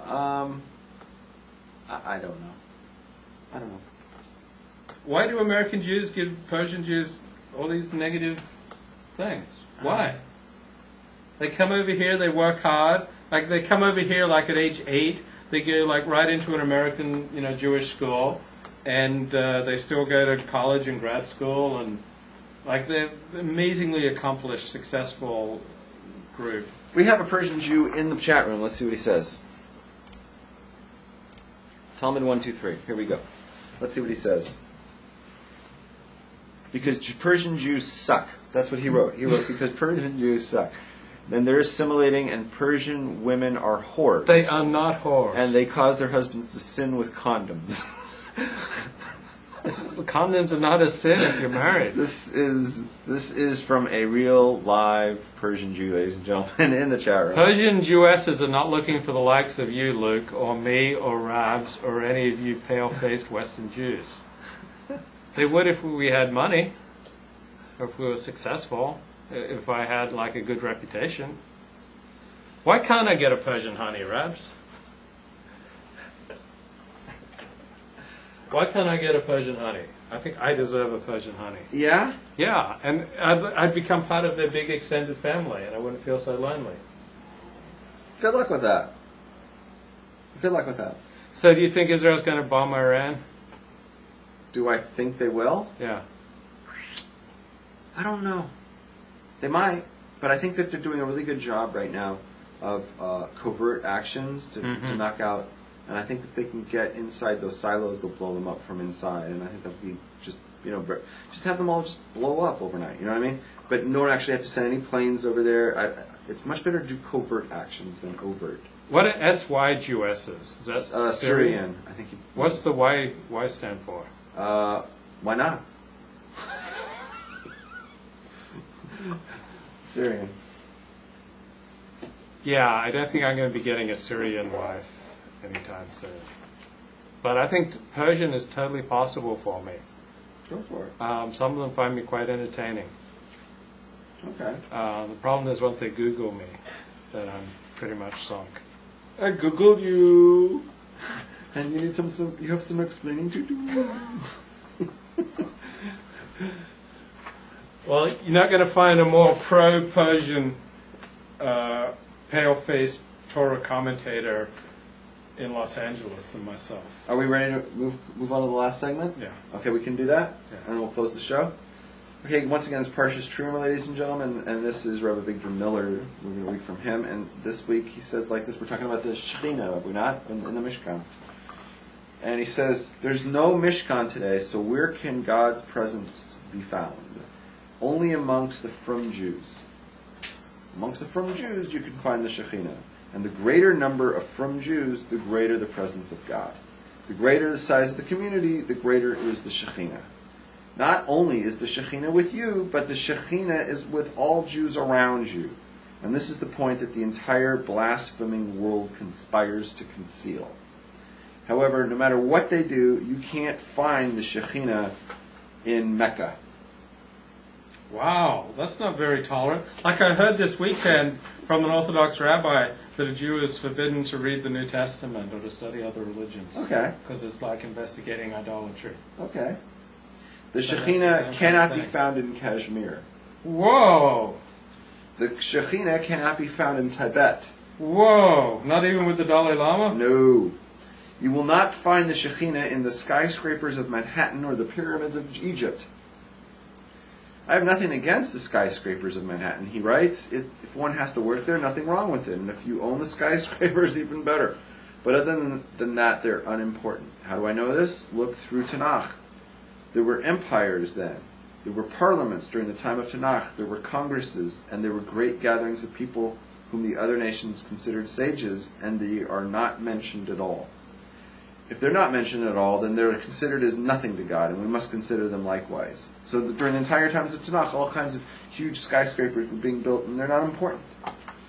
I don't know. I don't know. Why do American Jews give Persian Jews all these negative things? Why? They come over here, they work hard. Like they come over here like at age 8, they go like right into an American, Jewish school, and they still go to college and grad school, and like they're amazingly accomplished, successful group. We have a Persian Jew in the chat room. Let's see what he says. Talmud 123. Here we go. Let's see what he says. Because Persian Jews suck. That's what he wrote. He wrote, because Persian Jews suck. Then they're assimilating, and Persian women are whores. They are not whores. And they cause their husbands to sin with condoms. Condoms are not a sin if you're married. This is from a real live Persian Jew, ladies and gentlemen, in the chat room. Persian Jewesses are not looking for the likes of you, Luke, or me, or Rabs, or any of you pale-faced Western Jews. They would if we had money, or if we were successful, if I had like a good reputation. Why can't I get a Persian honey, Rabs? Why can't I get a Persian honey? I think I deserve a Persian honey. Yeah? Yeah, and I'd become part of their big extended family, and I wouldn't feel so lonely. Good luck with that. Good luck with that. So do you think Israel's going to bomb Iran? Do I think they will? Yeah. I don't know. They might, but I think that they're doing a really good job right now of covert actions to knock out. And I think if they can get inside those silos, they'll blow them up from inside. And I think that'll be just have them all just blow up overnight. You know what I mean? But don't actually have to send any planes over there. It's much better to do covert actions than overt. What are SYJUSs? Is that Syrian? I think. What's the Y stand for? Why not? Syrian. Yeah, I don't think I'm going to be getting a Syrian wife anytime soon. But I think Persian is totally possible for me. Go for it. Some of them find me quite entertaining. Okay. The problem is once they Google me, then I'm pretty much sunk. I Googled you, and you need you have some explaining to do. Well, you're not going to find a more pro-Persian, pale-faced Torah commentator in Los Angeles than myself. Are we ready to move on to the last segment? Yeah. Okay, we can do that, Yeah. and then we'll close the show. Okay, once again, it's Parashat Terumah, ladies and gentlemen, and this is Rabbi Victor Miller. We're going to read from him, and this week he says like this, we're talking about the Shekhinah, are we not, in the Mishkan. And he says, there's no Mishkan today, so where can God's presence be found? Only amongst the frum Jews. Amongst the frum Jews, you can find the Shekhinah. And the greater number of frum Jews, the greater the presence of God. The greater the size of the community, the greater is the Shekhinah. Not only is the Shekhinah with you, but the Shekhinah is with all Jews around you. And this is the point that the entire blaspheming world conspires to conceal. However, no matter what they do, you can't find the Shekhinah in Mecca. Wow, that's not very tolerant. Like I heard this weekend from an Orthodox rabbi that a Jew is forbidden to read the New Testament or to study other religions. Okay. Because it's like investigating idolatry. Okay. The Shekhinah cannot be found in Kashmir. Whoa! The Shekhinah cannot be found in Tibet. Whoa! Not even with the Dalai Lama? No. You will not find the Shekhinah in the skyscrapers of Manhattan or the pyramids of Egypt. I have nothing against the skyscrapers of Manhattan, he writes. If one has to work there, nothing wrong with it. And if you own the skyscrapers, even better. But other than that, they're unimportant. How do I know this? Look through Tanakh. There were empires then. There were parliaments during the time of Tanakh. There were congresses, and there were great gatherings of people whom the other nations considered sages, and they are not mentioned at all. If they're not mentioned at all, then they're considered as nothing to God, and we must consider them likewise. So during the entire times of Tanakh, all kinds of huge skyscrapers were being built, and they're not important.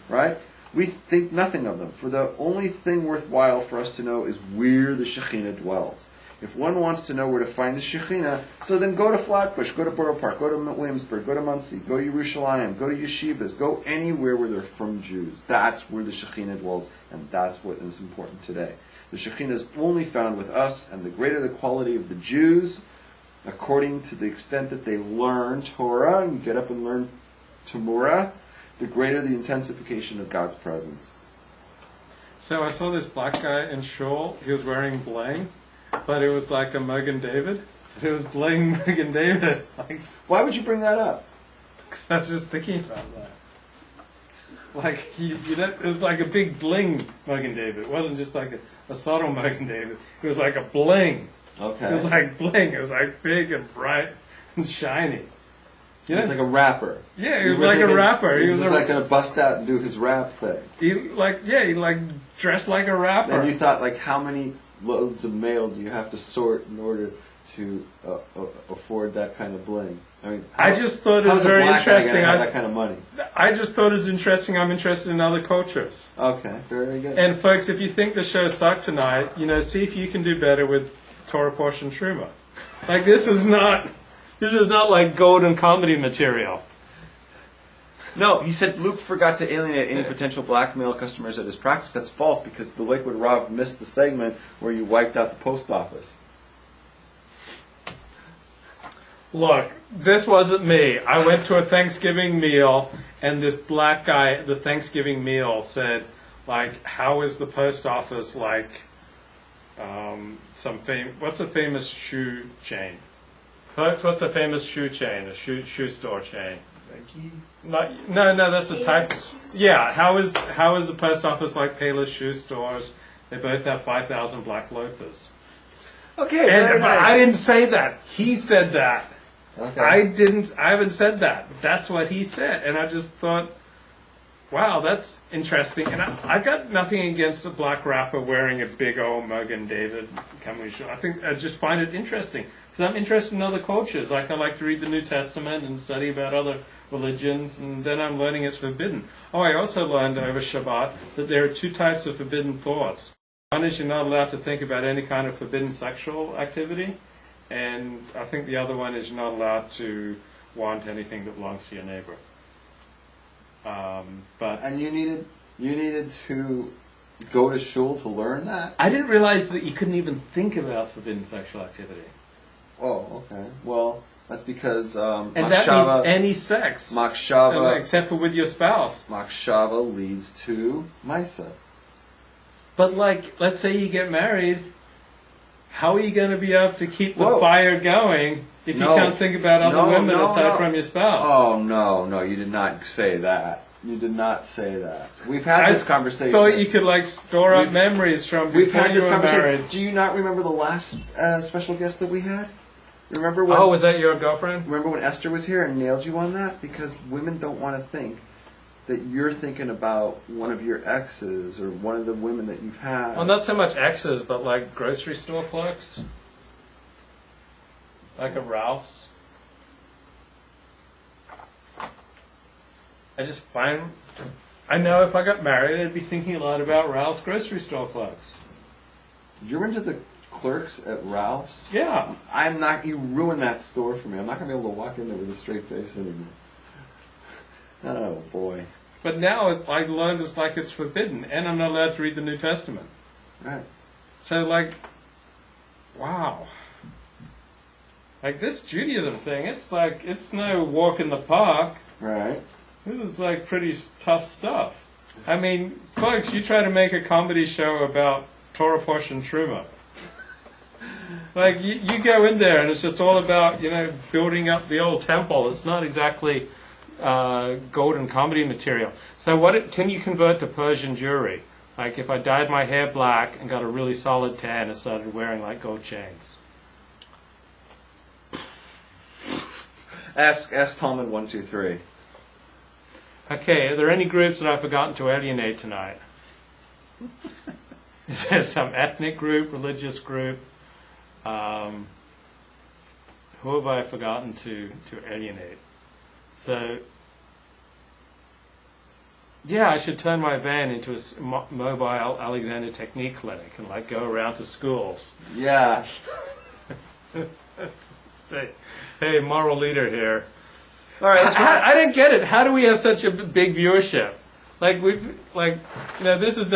Right? We think nothing of them, for the only thing worthwhile for us to know is where the Shekhinah dwells. If one wants to know where to find the Shekhinah, so then go to Flatbush, go to Borough Park, go to Williamsburg, go to Muncie, go to Yerushalayim, go to yeshivas, go anywhere where they're from Jews. That's where the Shekhinah dwells, and that's what is important today. The Shekhinah is only found with us, and the greater the quality of the Jews, according to the extent that they learn Torah, and get up and learn Terumah, the greater the intensification of God's presence. So I saw this black guy in shul. He was wearing bling, but it was like a Mogen David. It was bling Mogen David. Like, why would you bring that up? because I was just thinking about that. Like, you know, it was like a big bling Mogen David. It wasn't just like a subtle Mogen David. It was like a bling. Okay. It was like bling. It was like big and bright and shiny. He was like a rapper. Yeah, he was like a rapper. He was like going to bust out and do his rap thing. He dressed like a rapper. And you thought, like, how many loads of mail do you have to sort in order to afford that kind of bling? I mean, I just thought it was very interesting. Have that kind of money. I just thought it was interesting. I'm interested in other cultures. Okay, very good. And folks, if you think the show sucked tonight, see if you can do better with Torah portion Terumah. Like, this is not like golden comedy material. No, he said Luke forgot to alienate any potential blackmail customers at his practice. That's false, because the Lakewood Rav missed the segment where you wiped out the post office. Look, this wasn't me. I went to a Thanksgiving meal, and this black guy at the Thanksgiving meal said, like, how is the post office like what's a famous shoe chain? What's a famous shoe chain? A shoe store chain? No, that's the type. Yeah, how is the post office like Payless shoe stores? They both have 5,000 black loafers. Okay, but I didn't say that. He said that. Okay. I haven't said that. That's what he said, and I just thought, wow, that's interesting. And I got nothing against a black rapper wearing a big old Mogen David coming show. I just find it interesting. Because I'm interested in other cultures. Like, I like to read the New Testament and study about other religions, and then I'm learning it's forbidden. Oh, I also learned over Shabbat that there are two types of forbidden thoughts. One is you're not allowed to think about any kind of forbidden sexual activity, and I think the other one is you're not allowed to want anything that belongs to your neighbor. And you needed to go to shul to learn that? I didn't realize that you couldn't even think about forbidden sexual activity. Oh, okay. Well, that's because and that means any sex, Makshava, except for with your spouse. Makshava leads to Maisa. But, like, let's say you get married, how are you going to be able to keep the fire going if you can't think about other women aside from your spouse? Oh, no, you did not say that. You did not say that. We've had this conversation. I thought you could, like, store up memories from before you were married. Do you not remember the last special guest that we had? Remember when? Oh, was that your girlfriend? Remember when Esther was here and nailed you on that? Because women don't want to think that you're thinking about one of your exes or one of the women that you've had. Well, not so much exes, but like grocery store clerks. Like a Ralph's. I know if I got married, I'd be thinking a lot about Ralph's grocery store clerks. You're into the clerks at Ralph's? Yeah. You ruined that store for me. I'm not going to be able to walk in there with a straight face anymore. Oh, boy. But now I learned it's like it's forbidden, and I'm not allowed to read the New Testament. Right. So, like, wow. Like, this Judaism thing, it's no walk in the park. Right. This is, like, pretty tough stuff. I mean, folks, you try to make a comedy show about Torah portion Terumah. Like, you go in there, and it's just all about, building up the old temple. It's not exactly golden comedy material. So can you convert to Persian jewelry? Like, if I dyed my hair black and got a really solid tan and started wearing, like, gold chains. Ask Talmud 123. Okay, are there any groups that I've forgotten to alienate tonight? Is there some ethnic group, religious group? Who have I forgotten to alienate? So, yeah, I should turn my van into a mobile Alexander Technique clinic and like go around to schools. Yeah. Say, hey, moral leader here. All right. I didn't get it. How do we have such a big viewership? Like this is